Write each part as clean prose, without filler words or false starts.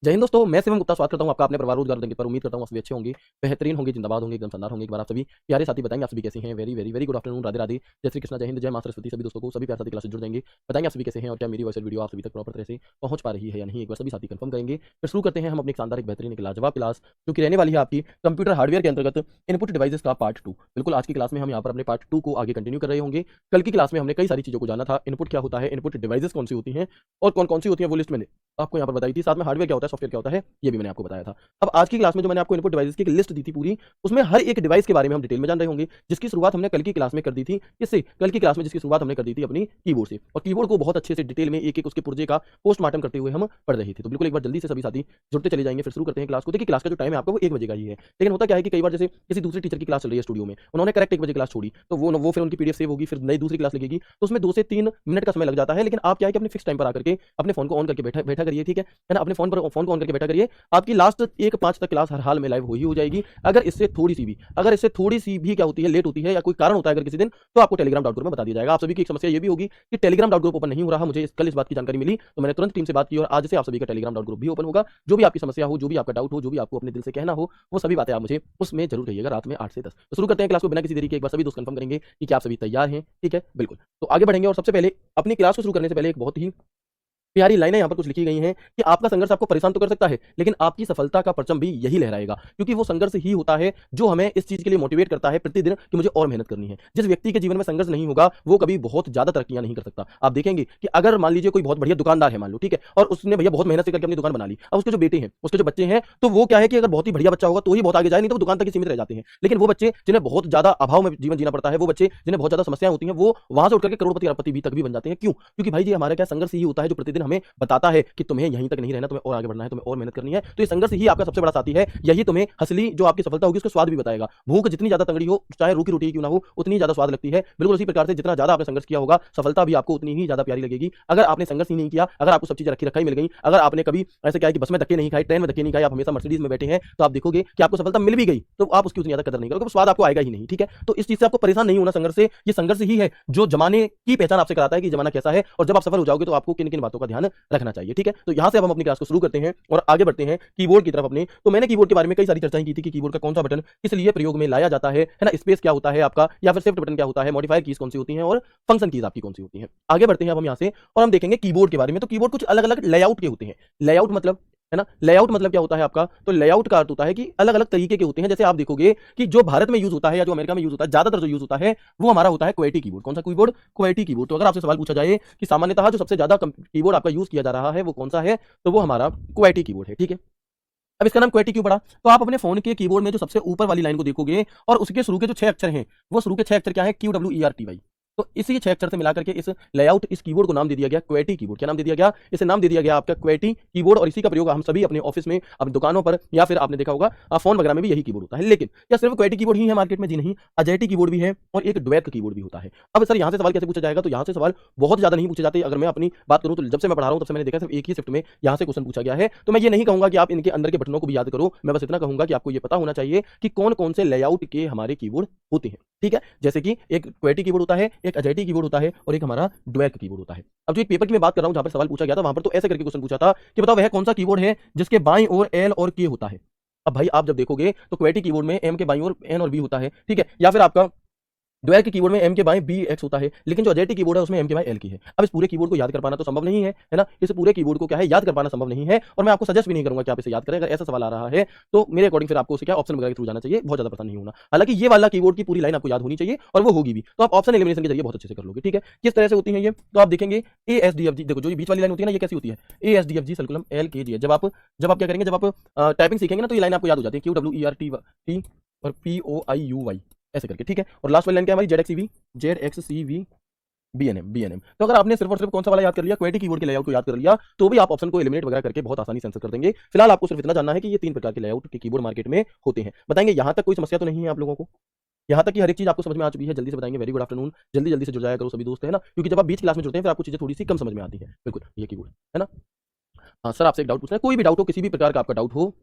जय हिंद दोस्तों, मैं शिवम गुप्ता स्वागत करता हूं आपका अपने परिवार रोजगार देंगे पर उम्मीद करता हूं आप सभी अच्छे होंगे, बेहतरीन होंगे, जिंदाबाद होंगे, एकदम शानदार होंगे। एक बार आप सभी प्यारे साथी बताएंगे आप सभी कैसे हैं। Very very very good afternoon, Radhe Radhe, जय श्री कृष्णा, जय हिंद, जय मां सरस्वती। सभी दोस्तों को सभी प्यारे साथी क्लास से जुड़ जाएंगे, बताएंगे आप सभी कैसे हैं और क्या मेरी वॉइस वीडियो आप सभी तक प्रॉपर तरह से पहुंच पा रही है या नहीं। एक बार सभी साथी कंफर्म करेंगे, फिर शुरू करते हैं हम अपनी एक शानदार, एक बेहतरीन, एक लाजवाब क्लास जो कि रहने वाली है आपकी कंप्यूटर हार्डवेयर के अंतर्गत इनपुट डिवाइसेस का पार्ट 2। बिल्कुल आज की क्लास में हम यहाँ पर अपने पार्ट 2 को आगे कंटिन्यू कर रहे होंगे। कल की क्लास में हमने कई सारी चीजों को जाना था, इनपुट क्या होता है, इनपुट डिवाइसेस कौन सी होती हैं और कौन कौन सी होती है वो लिस्ट मैंने आपको यहाँ पर बताई थी। साथ में हार्डवेयर क्या होता है, सॉफ्टवेयर क्या होता है, ये भी मैंने आपको बताया था। अब आज की क्लास में जो मैंने आपको इनपुट डिवाइस की एक लिस्ट दी थी पूरी, उसमें हर एक डिवाइस के बारे में हम डिटेल में जान रहे होंगे, जिसकी शुरुआत हमने कल की क्लास में कर दी थी। इससे कल की क्लास में जिसकी शुरुआत हमने कर दी थी अपनी कीबोर्ड से, और कीबोर्ड को बहुत अच्छे से डिटेल में एक एक उसके पुर्जे का पोस्टमार्टम करते हुए हम पढ़ रहे थे। तो बिल्कुल एक बार जल्दी से सभी साथी जुड़ते चले जाएंगे, फिर शुरू करते हैं क्लास को। देखिए क्लास का जो टाइम है आपका वो 1 बजे का ही है, लेकिन होता क्या है कि कई बार जैसे किसी दूसरी टीचर की क्लास चल रही है स्टूडियो में, उन्होंने करेक्ट 1 बजे क्लास छोड़ी, तो वो फिर उनकी पीडीएफ सेव होगी, फिर नई दूसरी क्लास लगेगी, तो उसमें 2 से 3 मिनट का समय लग जाता है। लेकिन आप क्या है कि अपने फिक्स टाइम पर आकर के अपने फोन को ऑन करके बैठा बैठा करिए, ठीक है ना। अपने फोन को ऑन करके बैठा करिए, आपकी लास्ट 1-5 तक क्लास हर हाल में लाइव हो जाएगी। अगर इससे थोड़ी सी भी क्या होती है, लेट होती है या कोई कारण होता है अगर किसी दिन, तो आपको टेलीग्राम डॉट ग्रुप में बता दिया जाएगा। आप सभी की एक समस्या ये भी होगी कि टेलीग्राम डॉट ग्रुप ओपन नहीं हो रहा। मुझे कल इस बात की जानकारी मिली तो मैंने तुरंत टीम से बात की और आज से आप सभी का टेलीग्राम डॉट ग्रुप भी ओपन होगा। जो भी आपकी समस्या हो, जो भी आपका डाउट हो, जो भी आपको अपने दिल से कहना हो, वो सभी बातें आप मुझे उसमें जरूर कहिएगा रात में 8 से 10। तो शुरू करते हैं क्लास को बिना किसी देरी के। एक बार सभी दोस्त कंफर्म करेंगे कि क्या आप सभी तैयार हैं, ठीक है बिल्कुल। तो आगे बढ़ेंगे और सबसे पहले अपनी क्लास को शुरू करने से पहले एक बहुत ही प्यारी लाइनें यहाँ पर कुछ लिखी गई हैं कि आपका संघर्ष आपको परेशान तो कर सकता है, लेकिन आपकी सफलता का परचम भी यही लहराएगा, क्योंकि वो संघर्ष ही होता है जो हमें इस चीज के लिए मोटिवेट करता है प्रतिदिन कि मुझे और मेहनत करनी है। जिस व्यक्ति के जीवन में संघर्ष नहीं होगा वो कभी बहुत ज्यादा तरक्कियां नहीं कर सकता। आप देखेंगे कि अगर मान लीजिए कोई बहुत बढ़िया दुकानदार है, मान लो, ठीक है, और उसने भैया बहुत मेहनत से करके अपनी दुकान बना ली, अब उसके जो बेटे हैं, उसके जो बच्चे हैं, तो वो क्या है कि अगर बहुत ही बढ़िया बच्चा होगा तो ही बहुत आगे जाए, नहीं तो दुकान तक ही सीमित रह जाते हैं। लेकिन वो बच्चे जिन्हें बहुत ज्यादा अभाव में जीवन जीना पड़ता है, वो बच्चे जिन्हें बहुत ज्यादा समस्याएं होती हैं, वो वहां से उठ करके करोड़पति अरबपति भी तक भी बन जाते हैं। क्यों? क्योंकि भाई जी हमारा क्या संघर्ष ही होता है जो प्रतिदिन हमें बताता है कि तुम्हें यहीं तक नहीं रहना, तुम्हें और आगे बढ़ना है, तुम्हें और मेहनत करनी है। तो ये संघर्ष ही आपका सबसे बड़ा साथी है। यही तुम्हें असली जो आपकी सफलता होगी उसका स्वाद भी बताएगा। भूख जितनी ज्यादा तंगड़ी हो, चाहे रूखी रोटी क्यों ना हो, उतनी ज्यादा स्वाद लगती है। बिल्कुल उसी प्रकार से जितना ज्यादा आपने संघर्ष किया होगा, सफलता भी आपको उतनी ही ज्यादा प्यारी लगेगी। अगर आपने संघर्ष ही नहीं किया, अगर आपको सब चीजें रखी रखाई मिल गई, अगर आपने कभी ऐसे क्या है कि बस में धक्के नहीं खाए, ट्रेन में धक्के नहीं खाए, आप हमेशा मर्सिडीज में बैठे हैं, तो आप देखोगे कि आपको सफलता मिल भी गई तो आप उसकी उतनी ज्यादा कदर नहीं करोगे, स्वाद आपको आएगा ही नहीं, ठीक है। तो इस चीज से आपको परेशान नहीं होना संघर्ष से। ये संघर्ष ही है जो जमाने की पहचान आपसे कराता है कि जमाना कैसा है, और जब आप सफल हो जाओगे तो आपको किन किन बातों का ध्यान रखना चाहिए, ठीक है। तो यहां से अब हम अपनी क्लास को शुरू करते हैं और आगे बढ़ते हैं कीबोर्ड की तरफ अपने। तो मैंने कीबोर्ड के बारे में कई सारी चर्चाएं की थी कि कीबोर्ड का कौन सा बटन किस लिए प्रयोग में लाया जाता है ना, स्पेस क्या होता है आपका, या फिर शिफ्ट बटन क्या होता है, मॉडिफायर कीज कौन सी होती हैं और फंक्शन कीज आपकी कौन सी होती हैं। आगे बढ़ते हैं अब हम यहां से और हम देखेंगे कीबोर्ड के बारे में। तो कीबोर्ड कुछ अलग अलग लेआउट के होते हैं। लेआउट मतलब है ना, लेआउट मतलब क्या होता है आपका, तो लेआउट का अर्थ होता है कि अलग अलग तरीके के होते हैं। जैसे आप देखोगे कि जो भारत में यूज होता है या जो अमेरिका में यूज होता है, ज्यादातर जो यूज होता है वो हमारा होता है क्वेटी कीबोर्ड। कौन सा कीबोर्ड? Qwerty keyboard. तो अगर आपसे सवाल पूछा जाए कि सामान्यतः जो सबसे ज्यादा कीबोर्ड आपका यूज किया जा रहा है वो कौन सा है, तो वो हमारा क्वेटी कीबोर्ड है, ठीक है। अब इसका नाम क्वेटी क्यों पड़ा? तो आप अपने फोन के कीबोर्ड में जो सबसे ऊपर वाली लाइन को देखोगे और उसके शुरू के जो 6 अक्षर हैं, वो शुरू के 6 अक्षर क्या है? QWERTY। तो इसी 6 अक्षर से मिलाकर के इस लेआउट, इस कीबोर्ड को नाम दे दिया गया क्वेटी कीबोर्ड। क्या नाम दे दिया गया? इसे नाम दे दिया गया आपका क्वेटी कीबोर्ड। और इसी का प्रयोग हम सभी अपने ऑफिस में, अपनी दुकानों पर, या फिर आपने देखा होगा फोन वगैरह में भी यही कीबोर्ड होता है। लेकिन क्या सिर्फ क्वेटी कीबोर्ड ही है मार्केट में? जी नहीं, अजेटी कीबोर्ड भी है और एक ड्वेक कीबोर्ड भी होता है। अब सर यहाँ से सवाल कैसे पूछा जाएगा? तो यहाँ से सवाल बहुत ज्यादा नहीं पूछे जाते। अगर मैं अपनी बात करूँ तो जब से मैं पढ़ा रहा हूँ तब से मैंने देखा सिर्फ एक ही शिफ्ट में यहाँ से क्वेश्चन पूछा गया है। तो मैं ये नहीं कहूंगा कि आप इनके अंदर के बटनों को भी याद करो, मैं बस इतना कहूंगा कि आपको ये पता होना चाहिए कि कौन कौन से लेआउट के हमारे कीबोर्ड होते हैं, ठीक है। जैसे कि एक क्वेटी कीबोर्ड होता है, एक अजेटी कीबोर्ड होता है और एक हमारा ड्वेक कीबोर्ड होता है। अब जो एक पेपर की मैं बात कर रहा हूं जहां पर सवाल पूछा गया था, वहां पर तो ऐसे करके क्वेश्चन पूछा था कि बताओ वह कौन सा कीबोर्ड है जिसके बाईं ओर एल और के होता है। अब भाई आप जब देखोगे तो क्वेटी कीबोर्ड में एम के बाईं ओर एन और बी होता है, ठीक है, या फिर आपका ड्वेल के कीबोर्ड में एम के बाएं बी एक्स होता है, लेकिन जो अजेटी कीबोर्ड है उसमें एम के बाएं एल की है। अब इस पूरे कीबोर्ड को याद कर पाना तो संभव नहीं है ना। इस पूरे कीबोर्ड को क्या है, याद कर पाना संभव नहीं है, और मैं आपको सजेस्ट भी नहीं करूंगा कि आप इसे याद करें। अगर ऐसा सवाल आ रहा है तो मेरे अकॉर्डिंग फिर आपको उसे क्या ऑप्शन वगैरह के थ्रू जाना चाहिए, बहुत ज्यादा परेशान नहीं होना। हालांकि ये वाला कीबोर्ड की पूरी लाइन आपको याद होनी चाहिए और वो होगी भी, तो आप ऑप्शन एलिमिनेशन के जरिए बहुत अच्छे से कर लोगे, ठीक है। किस तरह से होती है ये, तो आप देखेंगे ASDFG। देखो जो ये बीच वाली लाइन होती है ना, ये कैसी होती है? ASDFG सर्कुलम LKG। जब आप क्या करेंगे, जब आप टाइपिंग सीखेंगे ना, तो ये लाइन आपको याद हो जाती है, QWERTY और POIUY ऐसे करके, ठीक है। और लास्ट वाली लाइन क्या हमारी? ZXCV BNM। तो अगर आपने सिर्फ और सिर्फ कौन सा वाला याद कर लिया, क्वेटी कीबोर्ड के लेआउट को याद कर लिया, तो भी आप ऑप्शन को एलिमिनेट वगैरह करके बहुत आसानी से आंसर कर देंगे। फिलहाल आपको सिर्फ इतना जानना है कि ये 3 प्रकार के लेआउट के कीबोर्ड मार्केट में होते हैं। बताएंगे यहां तक कोई समस्या तो नहीं है आप लोगों को? यहाँ तक कि हर एक चीज आपको समझ में आ चुकी है? जल्दी से बताएंगे। वेरी गुड आफ्टरनून, जल्दी जल्दी से जुड़ जाया करो सभी दोस्त, है ना, क्योंकि जब आप बीच क्लास में जुड़ते हैं फिर आपको चीजें थोड़ी सी कम समझ में आती है। बिल्कुल ये कीबोर्ड है ना। हाँ सर, आपसे एक डाउट पूछना है, कोई भी डाउट हो, किसी भी प्रकार का आपका डाउट हो,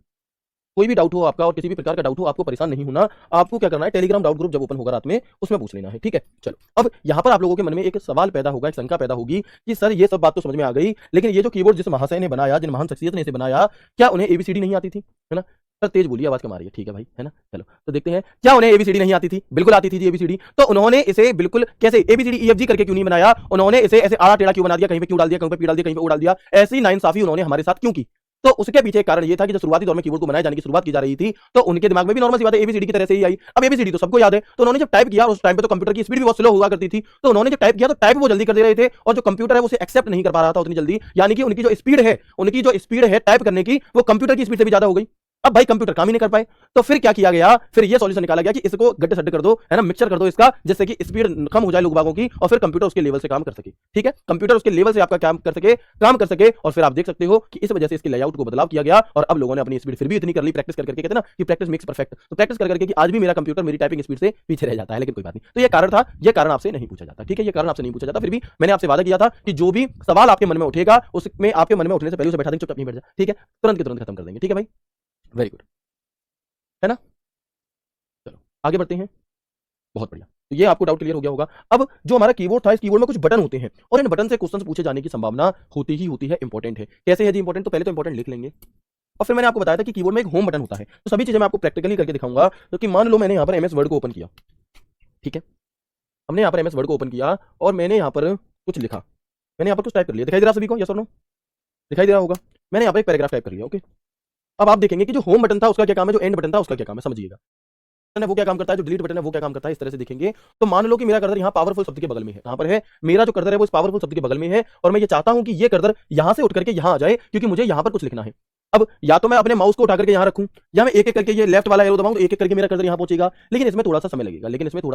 कोई भी डाउट हो आपका और किसी भी प्रकार का डाउट हो, आपको परेशान नहीं होना। आपको क्या करना है, टेलीग्राम डाउट ग्रुप जब ओपन होगा रात में, उसमें पूछ लेना है, ठीक है। चलो, अब यहाँ पर आप लोगों के मन में एक सवाल पैदा होगा, एक शंका पैदा होगी कि सर ये सब बात तो समझ में आ गई, लेकिन ये जो कीबोर्ड जिस महाशय ने बनाया, जिन महान शख्सियत ने इसे बनाया, क्या उन्हें एबीसीडी नहीं आती थी, है ना? सर तेज बोलिए, आवाज कम आ रही है, ठीक है भाई, है ना? चलो तो देखते हैं, क्या उन्हें एबीसीडी नहीं आती थी? बिल्कुल आती थी जी एबीसीडी। तो उन्होंने इसे बिल्कुल कैसे एबीसीडी ईएफजी करके क्यों नहीं बनाया? उन्होंने इसे ऐसे आड़ा टेढ़ा क्यों बना दिया? कहीं पे क्यों डाल दिया, कहीं पे पी डाल दिया, कहीं पे ओ डाल दिया? ऐसी नाइंसाफी उन्होंने हमारे साथ क्यों की? तो उसके पीछे एक कारण ये था कि जब शुरुआती दौर में कीबोर्ड को बनाए जाने की शुरुआत की जा रही थी, तो उनके दिमाग में भी नॉर्मल सी बात है, एबीसीडी की तरह से ही आई। अब एबीसीडी तो सबको याद है, तो उन्होंने जब टाइप किया, उस टाइम पे तो कंप्यूटर की स्पीड भी बहुत स्लो हुआ करती थी, तो उन्होंने जब टाइप किया तो टाइप वो जल्दी कर दे रहे थे, और जो कंप्यूटर है वो उसे एक्सेप्ट नहीं कर पा रहा था उतनी जल्दी, यानी कि उनकी जो स्पीड है टाइप करने की, वो कंप्यूटर की स्पीड से भी ज्यादा हो गई। अब भाई कंप्यूटर काम ही नहीं कर पाए, तो फिर क्या किया गया? फिर ये सॉल्यूशन निकाला गया कि इसको गड्ढे सड्ढे कर दो, है ना, मिक्सचर कर दो इसका, जिससे कि स्पीड कम हो जाए लोग बागों की, और फिर कंप्यूटर उसके लेवल से काम कर सके, ठीक है। कंप्यूटर उसके लेवल से आपका काम कर सके, और फिर आप देख सकते हो कि इस वजह से इसके लेआउट को बदलाव किया गया, और अब लोगों ने अपनी स्पीड फिर भी इतनी कर ली, प्रैक्टिस करके, कहते हैं ना कि प्रैक्टिस मेक्स परफेक्ट, तो प्रैक्टिस करके कि आज भी मेरा कंप्यूटर मेरी टाइपिंग स्पीड से पीछे रह जाता है, लेकिन कोई बात नहीं। तो ये कारण था, ये कारण आपसे नहीं पूछा जाता, ठीक है, ये कारण आपसे नहीं पूछा जाता। फिर भी मैंने आपसे वादा किया था कि जो भी सवाल आपके मन में उठेगा, उसमें आपके मन में उठने से पहले उसे बैठा देंगे, चुपचाप नहीं बैठ जा, ठीक है, तुरंत के तुरंत खत्म कर देंगे, ठीक है भाई, वेरी गुड, है ना। चलो आगे बढ़ते हैं, बहुत बढ़िया। तो ये आपको डाउट क्लियर हो गया होगा। अब जो हमारा कीबोर्ड था, इस कीबोर्ड में कुछ बटन होते हैं, और इन बटन से क्वेश्चन पूछे जाने की संभावना होती ही होती है, इंपॉर्टेंट है। कैसे है जी इंपॉर्टेंट? तो पहले तो इंपॉर्टेंट लिख लेंगे, और फिर मैंने आपको बताया था कि कीबोर्ड में एक होम बटन होता है। तो सभी चीजें मैं आपको प्रैक्टिकली करके दिखाऊंगा। तो कि मान लो मैंने यहाँ पर एमएस वर्ड को ओपन किया, ठीक है, हमने यहाँ पर एमएस वर्ड को ओपन किया, और मैंने यहाँ पर कुछ लिखा, मैंने यहाँ पर कुछ टाइप कर लिया, दिखाई दे रहा सभी को, यस और नो? दिखाई दे रहा होगा। मैंने यहाँ पर एक पैराग्राफ टाइप कर लिया, ओके। अब आप देखेंगे कि जो होम बटन था उसका क्या काम है, जो एंड बटन था उसका क्या काम है, समझिएगा। है वो क्या काम करता है, जो डिलीट बटन है वो क्या काम करता है, इस तरह से देखेंगे। तो मान लो कि मेरा कर्सर यहाँ पावरफुल शब्द के बगल में है, कहां पर है? मेरा जो कर्सर है वो इस पावरफुल शब्द के बगल में है, और मैं ये चाहता हूं कि ये कर्सर यहां से उठ करके यहां आ जाए, क्योंकि मुझे यहां पर कुछ लिखना है। अब या तो मैं अपने माउस को उठा करके यहां रखूं, या मैं एक एक करके ये लेफ्ट वाला एरो दबाऊं तो एक एक करके मेरा कर्सर यहां पहुंचेगा, लेकिन इसमें थोड़ा सा समय लगेगा,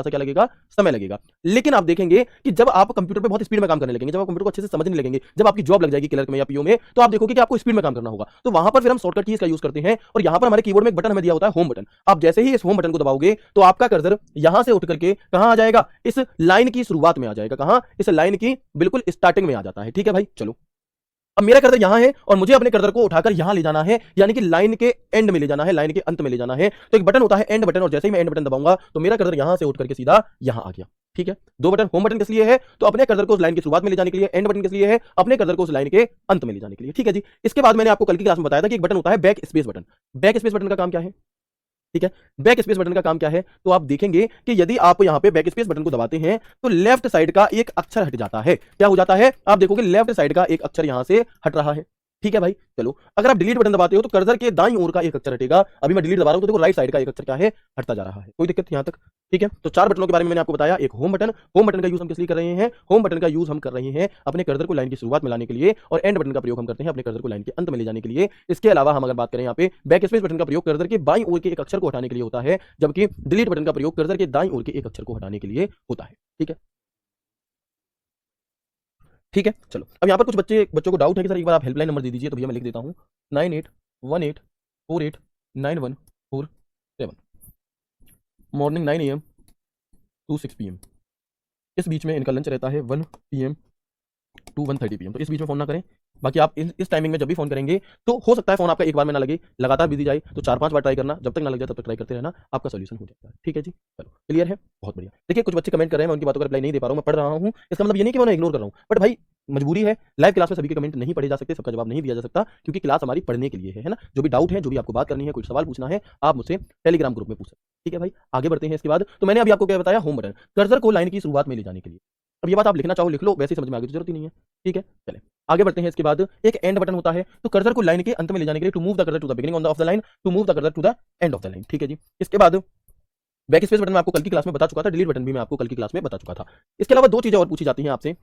क्या लगेगा? समय लगेगा। लेकिन आप देखेंगे कि जब आप कंप्यूटर पे बहुत स्पीड में काम करने लगेंगे, जब आप कंप्यूटर को अच्छे से समझने लगेंगे, जब आपकी जॉब लग जाएगी क्लर्क में या पीओ में, तो आप देखोगे कि आपको स्पीड में काम करना होगा। तो वहां पर फिर हम शॉर्टकट कीज का यूज करते हैं, और यहां पर हमारे कीबोर्ड में एक बटन हमें दिया होता है, होम बटन। आप जैसे ही इस होम बटन को दबाओगे तो आपका कर्सर यहां से उठ करके कहां आ जाएगा? इस लाइन की शुरुआत में आ जाएगा। कहां? इस लाइन की बिल्कुल स्टार्टिंग में आ जाता है, ठीक है भाई। चलो, अब मेरा कर्सर यहां है और मुझे अपने कर्सर को उठाकर यहां ले जाना है, यानी कि लाइन के एंड में ले जाना है, लाइन के अंत में ले जाना है। तो एक बटन होता है एंड बटन, और जैसे ही मैं एंड बटन दबाऊंगा तो मेरा कर्सर यहां से उठ करके सीधा यहां आ गया, ठीक है। दो बटन, होम बटन किस लिए है? तो अपने कर्सर को उस लाइन की शुरुआत में ले जाने के लिए, एंड बटन किस लिए है? अपने कर्सर को उस लाइन के अंत में ले जाने के लिए, ठीक है जी। इसके बाद मैंने आपको कल की क्लास में बताया था कि एक बटन होता है back space button. Back space button का काम क्या है? ठीक है, बैक स्पेस बटन का काम क्या है? तो आप देखेंगे कि यदि आप यहां पे बैक स्पेस बटन को दबाते हैं तो लेफ्ट साइड का एक अक्षर हट जाता है। क्या हो जाता है? आप देखोगे लेफ्ट साइड का एक अक्षर यहां से हट रहा है, ठीक है भाई। चलो, अगर आप डिलीट बटन दबाते हो तो कर्सर के दाईं ओर का एक अक्षर हटेगा। अभी मैं डिलीट दबा रहा हूं तो देखो राइट साइड का एक अक्षर क्या है, हटता जा रहा है। कोई दिक्कत यहां तक? ठीक है, तो चार बटनों के बारे में मैंने आपको बताया। एक होम बटन, होम बटन का यूज हम किस लिए कर रहे हैं? होम बटन का यूज हम कर रहे हैं अपने कर्सर को लाइन की शुरुआत में लाने के लिए, और एंड बटन का प्रयोग हम करते हैं अपने कर्सर को लाइन के अंत में ले जाने के लिए। इसके अलावा हम अगर बात करें यहाँ पे बैक स्पेस बटन का प्रयोग कर्सर के बाईं ओर के एक अक्षर को हटाने के लिए होता है, जबकि डिलीट बटन का प्रयोग कर्सर के दाईं ओर के एक अक्षर को हटाने के लिए होता है, ठीक है। ठीक है, चलो, अब यहाँ पर कुछ बच्चों को डाउट है कि सर एक बार आप हेल्पलाइन नंबर दे दीजिए, तो भैया मैं लिख देता हूँ 9818489147, मॉर्निंग 9 AM टू 6 PM। इस बीच में इनका लंच रहता है 1 PM टू 1:30 PM, तो इस बीच में फोन ना करें। बाकी आप इस टाइमिंग में जब भी फोन करेंगे तो हो सकता है फोन आपका एक बार में ना लगे, लगातार बिजी जाए, तो 4-5 बार ट्राई करना, जब तक ना लग जाए तब तक ट्राई करते रहना, आपका सोल्यूशन हो जाएगा, ठीक है जी। चलो, क्लियर है, बहुत बढ़िया। देखिए कुछ बच्चे कमेंट कर रहे हैं, मैं उनकी बातों का रिप्लाई नहीं दे पा रहा हूं, मैं पढ़ रहा हूं, इसका मतलब ये नहीं कि मैं इग्नोर कर रहा हूं, बट भाई मजबूरी है, लाइव क्लास में सभी के कमेंट नहीं पढ़े जा सकते, सबका जवाब नहीं दिया जा सकता, क्योंकि क्लास हमारी पढ़ने के लिए है ना। जो भी डाउट है, जो भी आपको बात करनी है, कोई सवाल पूछना है, आप मुझसे टेलीग्राम ग्रुप में पूछ सकते हैं, ठीक है भाई। आगे बढ़ते हैं। इसके बाद तो मैंने अभी आपको क्या बताया, होम बटन, कर्सर को लाइन की शुरुआत में ले जाने के लिए। अब ये बात आप लिखना चाहो लिख लो, वैसे ही समझ में आगे तो जरूरत ही नहीं है, ठीक है। चले आगे बढ़ते हैं। इसके बाद एक एंड बटन होता है, तो कर्सर को लाइन के अंत में ले जाने के लिए, to move the cursor to the beginning of the line, to move the cursor to the end of the line, ठीक है जी। इसके बाद बैक स्पेस बटन मैं आपको कल की क्लास में बता चुका था, डिलीट बटन भी मैं आपको कल की क्लास में बता चुका था। इसके अलावा दो चीजें और पूछी जाती हैं आपसे,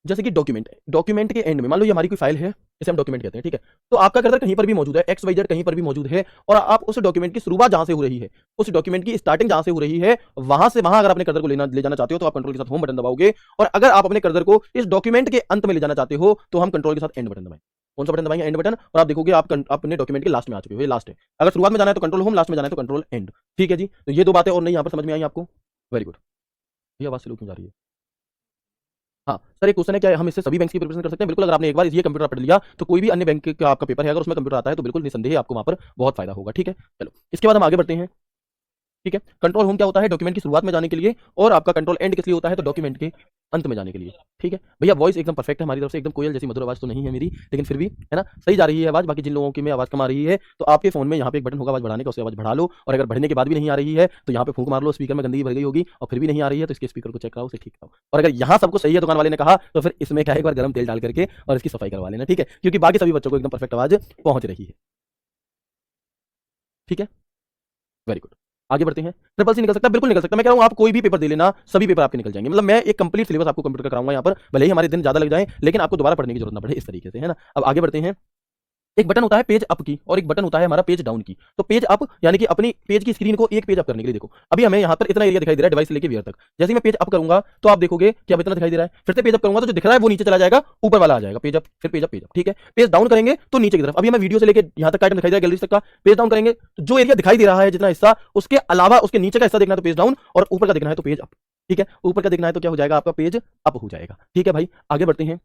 जैसे कि डॉक्यूमेंट के एंड में मान लो ये हमारी कोई फाइल है, इसे हम डॉक्यूमेंट कहते हैं, ठीक है। तो आपका कर्सर कहीं पर भी मौजूद है, XYZ कहीं पर भी मौजूद है, और आप उस डॉक्यूमेंट की शुरुआत जहां से हो रही है, उस डॉक्यूमेंट की स्टार्टिंग जहां से हो रही है, वहां से वहां अगर अपने कर्सर को ले जाना चाहते हो तो आप कंट्रोल के साथ होम बटन दबाओगे, और अगर आप अपने कर्सर को इस डॉक्यूमेंट के अंत में ले जाना चाहते हो तो हम कंट्रोल के साथ एंड बटन दबाएंगे। कौन सा बटन दबाएंगे? And button. और आप देखोगे आप अपने डॉक्यूमेंट के लास्ट में आ चुके हो, ये लास्ट है। अगर शुरुआत में जाना है तो कंट्रोल होम, लास्ट में जाना है तो कंट्रोल एंड, ठीक है जी। तो ये दो बातें और नहीं यहाँ पर समझ में आई आपको, वेरी गुड। ये आवाज स्लो क्यों जा रही है? हाँ सर, एक क्वेश्चन है क्या हम इससे सभी बैंक की प्रिपरेशन कर सकते हैं? बिल्कुल, अगर आपने एक बार ये कंप्यूटर पढ़ लिया तो कोई भी अन्य बैंक का आपका पेपर है अगर उसमें कंप्यूटर आता है तो बिल्कुल निसंदेह आपको वहां पर बहुत फायदा होगा। ठीक है, चलो इसके बाद हम आगे बढ़ते हैं। ठीक है, कंट्रोल होम क्या होता है? डॉक्यूमेंट की शुरुआत में जाने के लिए, और आपका कंट्रोल एंड किस लिए होता है? तो डॉक्यूमेंट के अंत में जाने के लिए। ठीक है भैया, वॉइस एकदम परफेक्ट है हमारी तरफ से, एकदम कोयल जैसी मधुर आवाज तो नहीं है मेरी, लेकिन फिर भी है ना सही जा रही है आवाज। बाकी जिन लोगों की में आवाज कम आ रही है तो आपके फोन में यहाँ पे एक बटन होगा आवाज बढ़ाने का, उससे आवाज बढ़ा लो, और अगर बढ़ने के बाद भी नहीं आ रही है तो यहाँ पे फूंक मार लो, स्पीकर में गंदगी भर गई होगी और फिर भी नहीं आ रही है तो इसके स्पीकर को चेक कराओ, उसे ठीक कराओ। और अगर यहाँ सबको सही है दुकान वाले ने कहा तो फिर इसमें क्या है, एक बार गर्म तेल डाल करके और इसकी सफाई करवा लेना। ठीक है, क्योंकि बाकी सभी बच्चों को एकदम परफेक्ट आवाज पहुंच रही है। ठीक है, वेरी गुड। आगे बढ़ते हैं। ट्रिपल सी निकल सकता है? बिल्कुल निकल सकता है। मैं कह रहा हूं आप कोई भी पेपर दे लेना, सभी पेपर आपके निकल जाएंगे। मतलब मैं एक कंप्लीट सिलेबस आपको कंप्यूटर का कराऊंगा यहाँ पर, भले ही हमारे दिन ज्यादा लग जाए लेकिन आपको दोबारा पढ़ने की जरूरत ना पड़े, इस तरीके से है ना। अब आगे बढ़ते हैं। एक बटन होता है पेज अप की और एक बटन होता है हमारा पेज डाउन की। तो पेज अप यानी कि अपनी पेज की स्क्रीन को एक पेज अप करने के लिए, देखो अभी हमें यहाँ पर इतना एरिया दिखाई दे रहा है डिवाइस से लेके वियर तक। जैसे ही मैं पेज अप करूंगा तो आप देखोगे कि अब इतना दिखाई दे रहा है, फिर से पेज अप करूंगा तो जो दिख रहा है वो नीचे चला जाएगा, ऊपर वाला आ जाएगा पेज अप, फिर पेज अप पेज अप। ठीक है, पेज डाउन करेंगे तो नीचे की तरफ। अभी हमें वीडियो से लेके यहाँ तक का आइटम दिखाई दे रहा है, गैलरी तक का। पेज डाउन करेंगे तो जो एरिया दिखाई दे रहा है जितना हिस्सा, उसके अलावा उसके नीचे का हिस्सा देखना है तो पेज डाउन, और ऊपर का देखना है तो पेज अप। ठीक है, ऊपर का देखना है तो क्या हो जाएगा आपका, पेज अप हो जाएगा। ठीक है भाई, आगे बढ़ते हैं।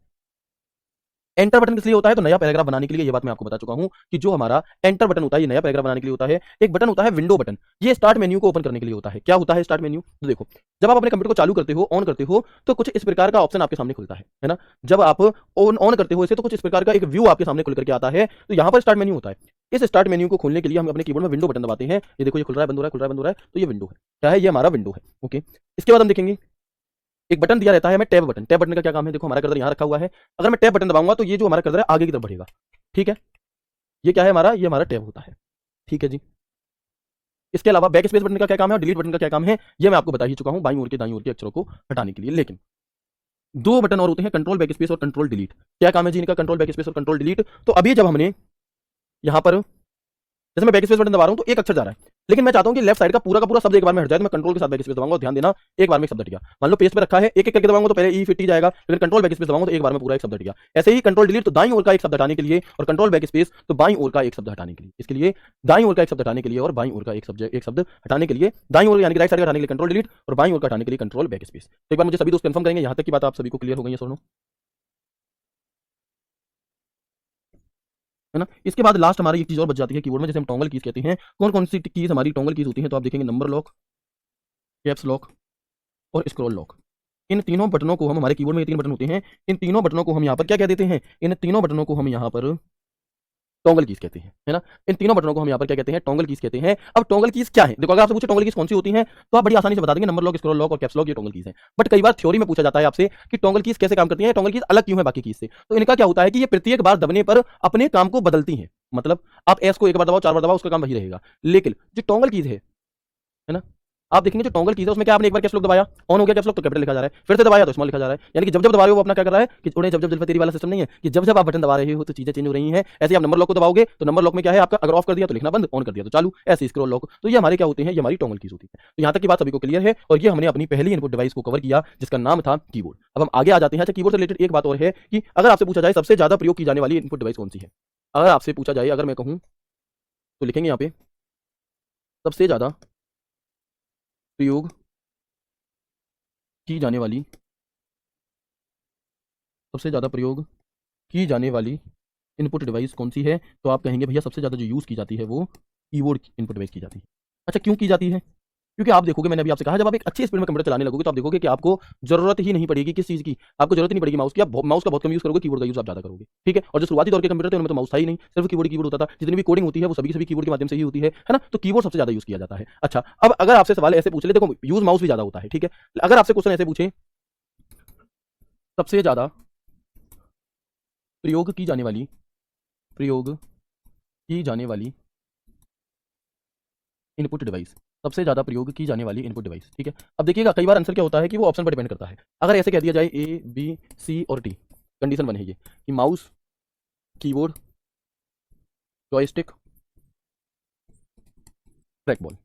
एंटर बटन किस लिए होता है? तो नया पैराग्राफ बनाने के लिए। ये बात मैं आपको बता चुका हूं कि जो हमारा एंटर बटन होता है ये नया पैराग्राफ बनाने के लिए होता है। एक बटन होता है विंडो बटन, ये स्टार्ट मेन्यू को ओपन करने के लिए होता है। क्या होता है स्टार्ट मेन्यू? तो देखो जब आप अपने कंप्यूटर को चालू करते हो, ऑन करते हो, तो कुछ इस प्रकार का ऑप्शन आपके सामने खुलता है ना। जब आप ऑन करते हो इसे तो कुछ इस प्रकार का एक व्यू आपके सामने खुल करके आता है, तो यहाँ पर स्टार्ट मेन्यू होता है। इस स्टार्ट मेन्यू को खोलने के लिए हम अपने कीबोर्ड में विंडो बटन दबाते हैं। ये देखो ये खुल रहा है, बंद हो रहा है, खुल रहा है, बंद हो रहा है, तो ये विंडो है। क्या है? ये हमारा विंडो है। ओके, इसके बाद हम देखेंगे एक बटन दिया रहता है हमें, टैब बटन। टैब बटन का क्या काम है? देखो हमारा कर्सर यहाँ रखा हुआ है, अगर मैं टैब बटन दबाऊंगा तो ये जो हमारा कर्सर है आगे की तरफ बढ़ेगा। ठीक है, ये क्या है हमारा? ये हमारा टैब होता है। ठीक है जी। इसके अलावा बैक स्पेस बटन का क्या काम है और डिलीट बटन का क्या काम है ये मैं आपको बता ही चुका हूं, बाईं ओर के दाईं ओर के अक्षरों को हटाने के लिए। लेकिन दो बटन और होते हैं, कंट्रोल बैक स्पेस और कंट्रोल डिलीट। क्या काम है जी इनका? कंट्रोल बैक स्पेस और कंट्रोल डिलीट। तो अभी जब हमने यहां पर, जैसे मैं बैक स्पेस बटन दबा रहा हूं तो एक अक्षर जा रहा है, लेकिन मैं चाहता हूं कि लेफ्ट साइड का पूरा शब्द एक बार में हट जाए, तो मैं कंट्रोल के साथ बैक स्पेस दबाऊंगा। ध्यान देना, एक बार में एक शब्द हट गया। मान लो पेज पे रखा है, एक एक करके दबाऊंगा तो पहले ई फिट ही जाएगा, लेकिन कंट्रोल बैक स्पेस दबाऊंगा तो एक बार में पूरा एक शब्द हट गया। ऐसे ही कंट्रोल डिलीट तो दाईं ओर का एक शब्द हटाने के लिए, और कंट्रोल बैक स्पेस तो बाईं ओर का एक शब्द हटाने के लिए। इसके लिए दाईं ओर का एक शब्द हटाने के लिए और बाईं ओर का एक शब्द हटाने के लिए, दाईं ओर यानी कि राइट साइड का हटाने के लिए कंट्रोल डिलीट और बाईं ओर का हटाने के लिए कंट्रोल बैक स्पेस। तो एक बार मुझे सभी दोस्त कंफर्म करेंगे यहां तक की बात आप सभी को क्लियर हो गई है सोनो, है ना। इसके बाद लास्ट हमारी एक चीज और बच जाती है कीबोर्ड में, जैसे हम टॉगल कीज कहते हैं। कौन कौन सी कीज हमारी टॉगल कीज होती हैं? तो आप देखेंगे नंबर लॉक, कैप्स लॉक और स्क्रॉल लॉक। इन तीनों बटनों को हम, हमारे कीबोर्ड में ये तीन बटन होते हैं, इन तीनों बटनों को हम यहाँ पर क्या कह देते हैं? इन तीनों बटनों को हम यहाँ पर टॉगल कीज कहते हैं, है ना। इन तीनों बटनों को हम यहाँ पर क्या कहते हैं? टॉगल कीज कहते हैं। अब टॉगल कीज क्या है? देखो अगर आपसे पूछे टॉगल कीज कौन सी होती हैं तो आप बड़ी आसानी से बता देंगे, नंबर लॉक, स्क्रॉल लॉक और कैप्स लॉक ये टॉगल कीज है। बट कई बार थ्योरी में पूछा जाता है आपसे कि टॉगल कीज कैसे काम करती हैं, टॉगल कीज अलग क्यों है बाकी कीज से। तो इनका क्या होता है कि ये प्रत्येक बार दबने पर अपने काम को बदलती हैं। मतलब आप एस को एक बार दबाओ, चार बार दबाओ, उसका काम वही रहेगा। लेकिन जो टॉगल कीज है ना, आप देखेंगे जो टॉगल कीज है उसमें क्या, आपने एक बार कैप्स लॉक दबाया, ऑन हो गया कैप्स लॉक तो कैपिटल लिखा जा रहा है, फिर से दबाया तो स्मॉल लिखा जा रहा है। यानी कि जब जब दबा रहे हो वो अपना क्या कर रहा है कि उन्हें जब जब जुल्फे तेरी वाला सिस्टम नहीं है कि जब जब आप बटन दबा रहे हो तो चीजें चेंज हो रही हैं। ऐसे आप नंबर लॉक को दबाओगे तो नंबर लॉक में क्या है आपका, अगर ऑफ कर दिया तो लिखना बंद, ऑन कर दिया तो चालू, ऐसे स्क्रॉल लॉक। तो ये हमारे क्या होते हैं? ये हमारी टॉगल कीज होती है। तो यहाँ तक की बात सभी को क्लियर है, और ये हमने अपनी पहली इनपुट डिवाइस को कवर किया जिसका नाम था कीबोर्ड। अब हम आगे आ जाते हैं। अच्छा, कीबोर्ड से रिलेटेड एक बात और है कि अगर आपसे पूछा जाए सबसे ज्यादा प्रयोग की जाने वाली इनपुट डिवाइस कौन सी है, अगर आपसे पूछा जाए, अगर मैं कहूँ तो लिखेंगे यहाँ पे सबसे ज्यादा प्रयोग की जाने वाली, सबसे ज्यादा प्रयोग की जाने वाली इनपुट डिवाइस कौन सी है, तो आप कहेंगे भैया सबसे ज्यादा जो यूज की जाती है वो कीबोर्ड इनपुट डिवाइस की जाती है। अच्छा, क्यों की जाती है? क्योंकि आप देखोगे, मैंने अभी आपसे कहा, जब आप एक अच्छी स्पीड में कंप्यूटर चलाने लगोगे तो आप देखोगे कि आपको जरूरत ही नहीं पड़ेगी किस चीज की, आपको जरूरत नहीं पड़ेगी माउस की। आप माउस का बहुत कम यूज करोगे, कीबोर्ड का यूज आप ज्यादा करोगे। ठीक है, और जो शुरुआती दौर के कंप्यूटर थे उनमें तो माउस था ही नहीं, सिर्फ कीबोर्ड होता था। जितनी भी कोडिंग होती है वो सभी की सभी कीबोर्ड के माध्यम से ही होती है ना। तो कीबोर्ड सबसे ज्यादा यूज किया जाता है। अच्छा, अब अगर आपसे सवाल ऐसे पूछ ले, देखो यूज माउस भी ज्यादा होता है, ठीक है, अगर आपसे क्वेश्चन ऐसे पूछे सबसे ज्यादा प्रयोग की जाने वाली, प्रयोग की जाने वाली इनपुट डिवाइस, सबसे ज्यादा प्रयोग की जाने वाली इनपुट डिवाइस, ठीक है। अब देखिएगा कई बार आंसर क्या होता है कि वो ऑप्शन पर डिपेंड करता है। अगर ऐसे कह दिया जाए ए बी सी और डी, कंडीशन वन है ये कि mouse, keyboard, joystick, track ball.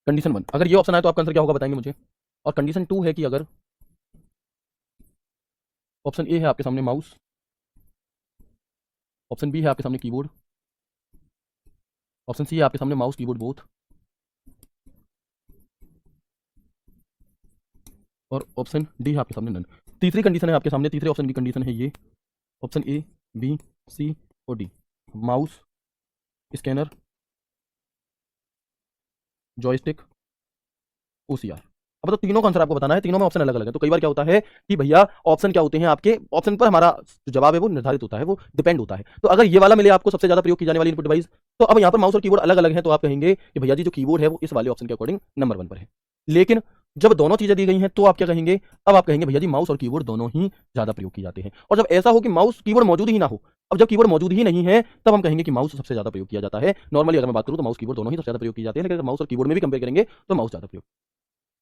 Condition one, अगर ये ऑप्शन आए तो आपका आंसर क्या होगा बताएंगे मुझे। और कंडीशन टू है कि अगर ऑप्शन ए है आपके सामने माउस, ऑप्शन बी है आपके सामने कीबोर्ड, ऑप्शन सी है आपके सामने माउस कीबोर्ड बोथ, और ऑप्शन डी है आपके सामने नन। तीसरी कंडीशन है आपके सामने, तीसरे ऑप्शन की कंडीशन है ये, ऑप्शन ए, बी, सी और D. Mouse, scanner, joystick, OCR. अब तो तीनों का आंसर आपको बताना है, तीनों में ऑप्शन अलग अलग है। तो कई बार क्या होता है कि भैया ऑप्शन क्या होते हैं आपके, ऑप्शन पर हमारा जो जवाब है वो निर्धारित होता है, वो डिपेंड होता है। तो अगर ये वाला मिले आपको सबसे ज्यादा प्रयोग की जाने वाली इनपुट डिवाइस, तो अब यहाँ पर माउस और कीबोर्ड अलग अलग है, तो आप कहेंगे कि भैया जी जो कीबोर्ड है वो इस वाले ऑप्शन के अकॉर्डिंग नंबर 1 पर है। लेकिन जब दोनों चीजें दी गई हैं तो आप क्या कहेंगे, अब आप कहेंगे भैया जी माउस और कीबोर्ड दोनों ही ज्यादा प्रयोग की जाते हैं। और जब ऐसा हो कि माउस कीबोर्ड मौजूद ही ना हो, अब जब कीबोर्ड मौजूद ही नहीं है तब हम कहेंगे कि माउस सबसे ज्यादा प्रयोग किया जाता है। नॉर्मली अगर मैं बात करूं तो माउस कीबोर्ड दोनों ही सबसे ज्यादा प्रयोग किए जाते हैं, लेकिन अगर माउस और कीबोर्ड में भी कंपेयर करेंगे तो माउस ज्यादा प्रयोग।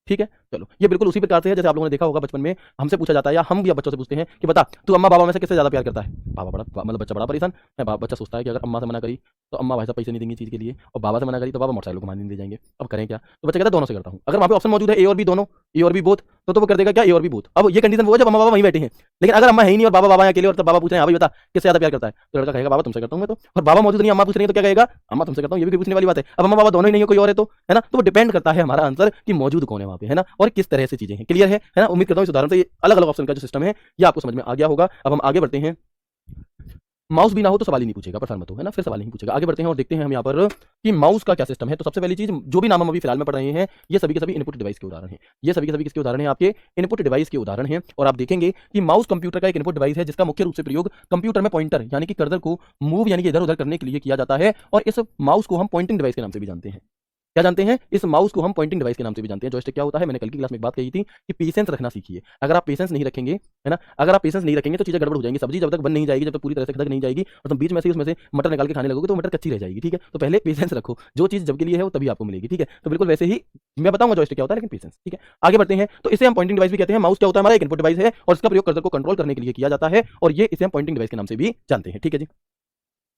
ठीक है, चलो ये बिल्कुल उसी प्रकार से है जैसे आप लोगों ने देखा होगा बचपन में हमसे पूछा जाता है, या हम भी अब बच्चों से पूछते हैं कि बता तू अम्मा बाबा में से किससे ज्यादा प्यार करता है। बाबा मतलब बच्चा बड़ा परेशान है, बच्चा सोचता है कि अगर अम्मा से मना करी तो अम्मा भाई साहब पैसे नहीं देंगी चीज के लिए, और बाबा से मना करी तो बाबा मोटरसाइकिल को नहीं दे जाएंगे। अब करें क्या, तो बच्चा कहता है दोनों से करता हूँ। अगर वहाँ पे ऑप्शन मौजूद है ए और बी दोनों, ए और बी बोथ, तो वो कर देगा क्या, ए और बी बोथ। अब ये कंडीशन वो है जब अम्मा बाबा वहीं बैठे हैं, लेकिन अगर अम्मा है ही नहीं और बाबा बाबा अकेले, और तब बाबा पूछ रहे हैं हाँ भाई बता किससे ज्यादा प्यार करता है, तो लड़का कहेगा बाबा तुमसे करता हूँ मैं तो। और बाबा मौजूद नहीं, अम्मा पूछ रही है तो क्या कहेगा, अम्मा तुमसे करता हूँ। ये भी पूछने वाली बात है। अब अम्मा बाबा दोनों ही नहीं है, कोई और है तो, है ना। तो वो डिपेंड करता है हमारा आंसर कि मौजूद कौन है वहाँ पे, है ना, और किस तरह से चीजें हैं। क्लियर है ना। उम्मीद करता हूँ इस उदाहरण से अलग अलग ऑप्शन का जो सिस्टम है ये आपको समझ में आ गया होगा। अब हम आगे बढ़ते हैं। माउस भी ना हो तो सवाल ही नहीं पूछेगा, परेशान मत हो, है ना, फिर सवाल नहीं पूछेगा। आगे बढ़ते हैं और देखते हैं हम यहाँ पर कि माउस का क्या सिस्टम है। तो सबसे पहली चीज, जो भी नाम हम अभी फिलहाल में पढ़ रहे हैं ये सभी के सभी इनपुट डिवाइस के उदाहरण हैं। ये सभी के सभी किसके उदाहरण हैं, आपके इनपुट डिवाइस के उदाहरण हैं। और आप देखेंगे कि माउस कंप्यूटर का एक इनपुट डिवाइस है जिसका मुख्य रूप से प्रयोग कंप्यूटर में पॉइंटर यानी कि कर्सर को मूव यानी कि इधर उधर करने के लिए किया जाता है। और इस माउस को हम पॉइंटिंग डिवाइस के नाम से भी जानते हैं। क्या जानते हैं, इस माउस को हम पॉइंटिंग डिवाइस के नाम से भी जानते हैं। जॉयस्टिक क्या होता है, मैंने कल की क्लास में एक बात कही थी कि पेशेंस रखना सीखिए। अगर आप पेशेंस नहीं रखेंगे, है ना, अगर आप पेशेंस नहीं रखेंगे तो चीजें गड़बड़ हो जाएंगी। सब्जी जब तक बन नहीं जाएगी, जब तक पूरी तरह से खदक नहीं जाएगी और तुम बीच में से उसमें से मटर निकाल के खाने लगोगे तो मटर कच्ची रह जाएगी। ठीक है, तो पहले पेशेंस रखो, जो चीज जब के लिए है वो तभी आपको मिलेगी। ठीक है, तो बिल्कुल वैसे ही मैं बताऊंगा जॉयस्टिक क्या होता है, लेकिन पेशेंस। ठीक है, आगे बढ़ते हैं। तो इसे हम पॉइंटिंग डिवाइस भी कहते हैं। माउस क्या होता है, हमारा एक इनपुट डिवाइस है और इसका प्रयोग कर्सर को कंट्रोल करने के लिए किया जाता है, और ये इसे हम पॉइंटिंग डिवाइस के नाम से भी जानते हैं। ठीक है जी।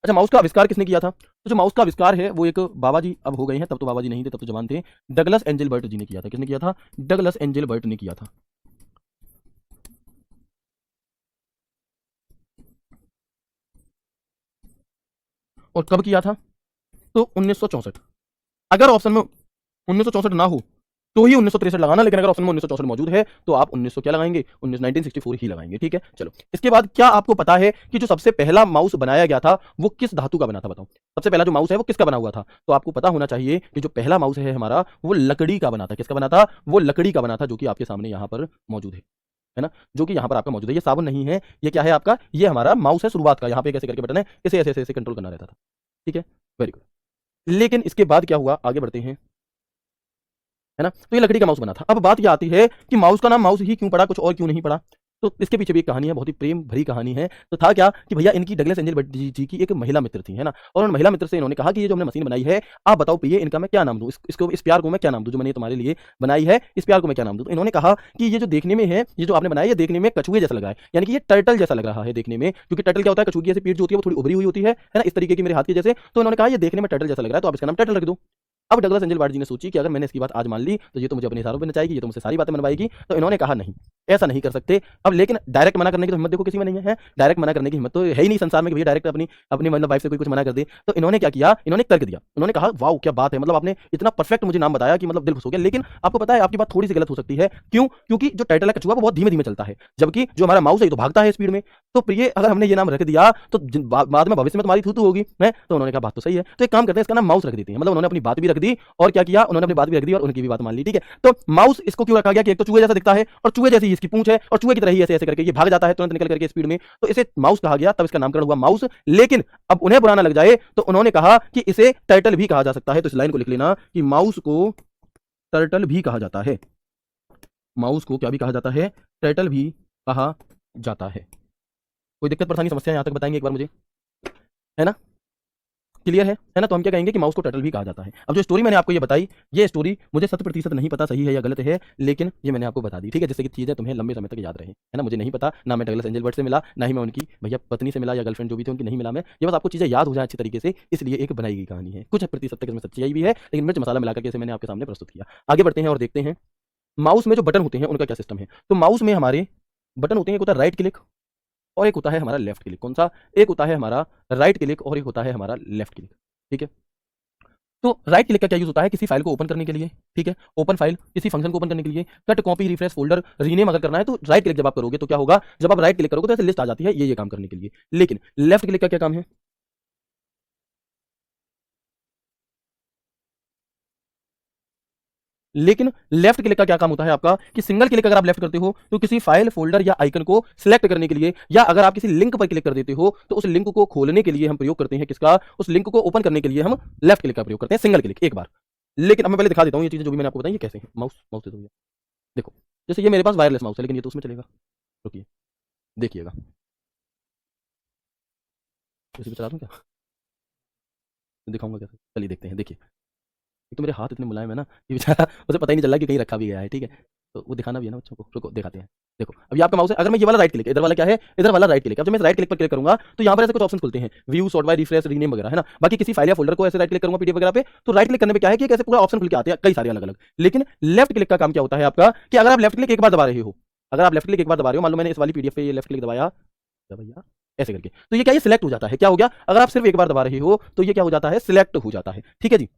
अच्छा, माउस का आविष्कार किसने किया था, तो जो माउस का आविष्कार है वो एक बाबा जी अब हो गए हैं, तब तो बाबा जी नहीं थे, तब तो जवान थे। डगलस एंजेलबर्ट जी ने किया था। किसने किया था, डगलस एंजेलबर्ट ने किया था। और कब किया था, तो 1964। अगर ऑप्शन में 1964 ना हो तो ही 1963 लगाना, लेकिन अगर ऑप्शन में 1964 मौजूद है तो आप 1900 क्या लगाएंगे, 1964 ही लगाएंगे। ठीक है, चलो इसके बाद क्या आपको पता है कि जो सबसे पहला माउस बनाया गया था वो किस धातु का बना था, बताओ। सबसे पहला जो माउस है वो किसका बना हुआ था, तो आपको पता होना चाहिए कि जो पहला माउस है हमारा वो लकड़ी का बना था। किसका बना था, वो लकड़ी का बना था, जो कि आपके सामने यहाँ पर मौजूद है ना, जो कि यहाँ पर आपका मौजूद है। ये साबुन नहीं है, ये क्या है आपका, ये हमारा माउस है शुरुआत का। यहाँ पे कैसे करके बटन है, इसे ऐसे ऐसे ऐसे कंट्रोल करना रहता था। ठीक है, वेरी गुड। लेकिन इसके बाद क्या हुआ, आगे बढ़ते हैं, है ना। तो ये लकड़ी का माउस बना था। अब बात ये आती है कि माउस का नाम माउस ही क्यों पड़ा, कुछ और क्यों नहीं पड़ा। तो इसके पीछे भी एक कहानी है, बहुत ही प्रेम भरी कहानी है। तो था क्या कि भैया इनकी डगलस एंजेलबर्ट जी की एक महिला मित्र थी, है ना। और उन महिला मित्र से इन्होंने कहा कि ये जो हमने मशीन बनाई है, आप बताओ प्रिय इनका मैं क्या नाम दूं, इसको इस प्यार को मैं क्या नाम दूं, जो मैंने तुम्हारे लिए बनाई है इस प्यार को मैं क्या नाम दूं। तो इन्होंने कहा कि ये जो देखने में है, ये जो आपने बनाया, ये देखने में कछुए जैसा लग रहा है, यानी कि ये टर्टल जैसा लग रहा है देखने में, क्योंकि टर्टल क्या होता है, कछुए की जैसे पीठ जो होती है वो थोड़ी उभरी हुई होती है ना, इस तरीके की मेरे हाथ की जैसे। तो इन्होंने कहा ये देखने में टर्टल जैसा लग रहा है, तो आप इसका नाम टर्टल रख दो। अब डगलस एंजेलबर्ट जी ने सोची कि अगर मैंने इसकी बात आज मान ली तो ये तो मुझे अपने इशारों पे नचाएगी, ये तो मुझसे सारी बातें मनवाएगी। तो इन्होंने कहा नहीं, ऐसा नहीं कर सकते। अब लेकिन डायरेक्ट मना करने की तो हिम्मत देखो किसी में नहीं है, डायरेक्ट मना करने की हिम्मत तो है ही नहीं संसार में कि भैया डायरेक्ट अपनी अपनी मतलब वाइफ से कोई कुछ मना कर दे। तो इन्होंने क्या किया, इन्होंने एक तर्क दिया। उन्होंने कहा वाओ क्या बात है, मतलब आपने इतना परफेक्ट मुझे नाम बताया कि मतलब दिल खुश हो गया। लेकिन आपको पता है आपकी बात थोड़ी सी गलत हो सकती है। क्यों, क्योंकि जो टाइटल है कछुआ वो बहुत धीमे धीमे चलता है, जबकि जो हमारा माउस है तो भागता है स्पीड में। तो प्रिय अगर हमने ये नाम रख दिया तो बाद में भविष्य में तुम्हारी थू होगी है। तो उन्होंने कहा बात तो सही है, तो एक काम करते हैं इसका नाम माउस रख देते हैं। मतलब उन्होंने अपनी बात भी रख दी और क्या किया, उन्होंने अपनी बात भी रख दी और उनकी भी बात मान ली। ठीक है, तो माउस इसको क्यों रखा गया कि एक तो चूहे जैसा दिखता है और चूहे जैसी इसकी पूंछ है और चूहे की तरह ही ऐसे ऐसे करके ये भाग जाता है तुरंत निकल करके स्पीड में, तो इसे माउस कहा गया, तब इसका नामकरण हुआ माउस। लेकिन अब उन्हें बुरा ना लग जाए तो उन्होंने कहा कि इसे टर्टल भी कहा जा सकता है। तो इस लाइन को लिख लेना कि माउस को टर्टल भी कहा जाता है। माउस को क्या भी कहा जाता है, टर्टल भी कहा जाता है। कोई दिक्कत परेशानी समस्या यहां तक बताएंगे एक बार मुझे, है ना, क्लियर है ना। तो हम क्या कहेंगे कि माउस को टर्टल भी कहा जाता है। अब जो स्टोरी मैंने आपको ये बताई, ये स्टोरी मुझे 100% नहीं पता सही है या गलत है, लेकिन ये मैंने आपको बता दी। ठीक है, जिससे कि चीजें तुम्हें लंबे समय तक याद रहे, है ना। मुझे नहीं पता, ना मैं डगलस एंजेलबर्ट से मिला, ना ही मैं उनकी भैया पत्नी से मिला या गर्लफ्रेंड जो भी थी उनकी नहीं मिला मैं। ये बस आपको चीजें याद हो जाए अच्छी तरीके से, इसलिए एक बनाई गई कहानी है। कुछ प्रतिशत तक इसमें सच्चाई भी है, लेकिन मिर्च मसाला मिलाकर के इसे मैंने आपके सामने प्रस्तुत किया। आगे बढ़ते हैं और देखते हैं माउस में जो बटन होते हैं उनका क्या सिस्टम है। तो माउस में हमारे बटन होते हैं, एक होता है राइट क्लिक और एक होता है हमारा लेफ्ट क्लिक। कौन सा, एक होता है हमारा राइट क्लिक और एक होता है हमारा लेफ्ट क्लिक। ठीक है, तो राइट क्लिक का क्या यूज होता है, किसी फाइल को ओपन करने के लिए, ठीक है, ओपन फाइल, किसी फंक्शन को ओपन करने के लिए, cut copy refresh folder rename अगर करना है तो राइट क्लिक जब आप करोगे तो क्या होगा, जब आप राइट क्लिक करोगे तो ऐसे लिस्ट आ जाती है ये काम करने के लिए। लेकिन लेफ्ट क्लिक का क्या काम है, लेकिन लेफ्ट क्लिक का क्या काम होता है आपका, कि सिंगल क्लिक अगर आप लेफ्ट करते हो तो किसी फाइल फोल्डर या आइकन को सिलेक्ट करने के लिए, या अगर आप किसी लिंक पर क्लिक कर देते हो तो उस लिंक को खोलने के लिए हम प्रयोग करते हैं किसका, उस लिंक को ओपन करने के लिए हम लेफ्ट क्लिक का प्रयोग करते हैं, सिंगल क्लिक एक बार। लेकिन अब मैं पहले दिखा देता हूँ ये चीजें जो भी मैंने आपको बताई ये कैसे हैं। माउस माउस दे दो भैया। देखो जैसे ये मेरे पास वायरलेस माउस है लेकिन ये तो उसमें चलेगा, रुकिए देखिएगा, इसी पे चला दूं क्या, दिखाऊंगा कैसे, चलिए देखते हैं। देखिए एक तो मेरे हाथ इतने मुलायम है ना, ये बेचारा उसे पता ही नहीं चल रहा कि कहीं रखा भी गया है, ठीक है, तो वो दिखाना भी है ना बच्चों को, रुको दिखाते हैं। देखो अभी आपका माउस है, अगर मैं ये वाला राइट क्लिक, इधर वाला क्या है, इधर वाला राइट क्लिक, अब जब मैं राइट क्लिक पर क्लिक करूंगा तो यहाँ पर ऐसे कुछ ऑप्शन खुलते हैं, view sort by refresh rename वगैरह, है ना। बाकी किसी फाइल या फोल्डर को ऐसे राइट क्लिक करूंगा पीडीएफ वगैरह पे तो राइट क्लिक करने पे क्या है कि ऐसे पूरा ऑप्शन खुल के आते हैं कई सारे अलग अलग। लेकिन लेफ्ट क्लिक का काम क्या होता है आपका, कि अगर आप लेफ्ट क्लिक एक बार दबा रहे हो, अगर आप लेफ्ट क्लिक एक बार दबा रहे हो, मान लो मैंने इस वाली पीडीएफ पे ये लेफ्ट क्लिक दबाया भैया ऐसे करके, तो ये क्या, ये सिलेक्ट हो जाता है, क्या हो गया, अगर आप सिर्फ एक बार दबा रहे हो तो ये क्या हो जाता है, सिलेक्ट हो जाता है, ठीक है जी।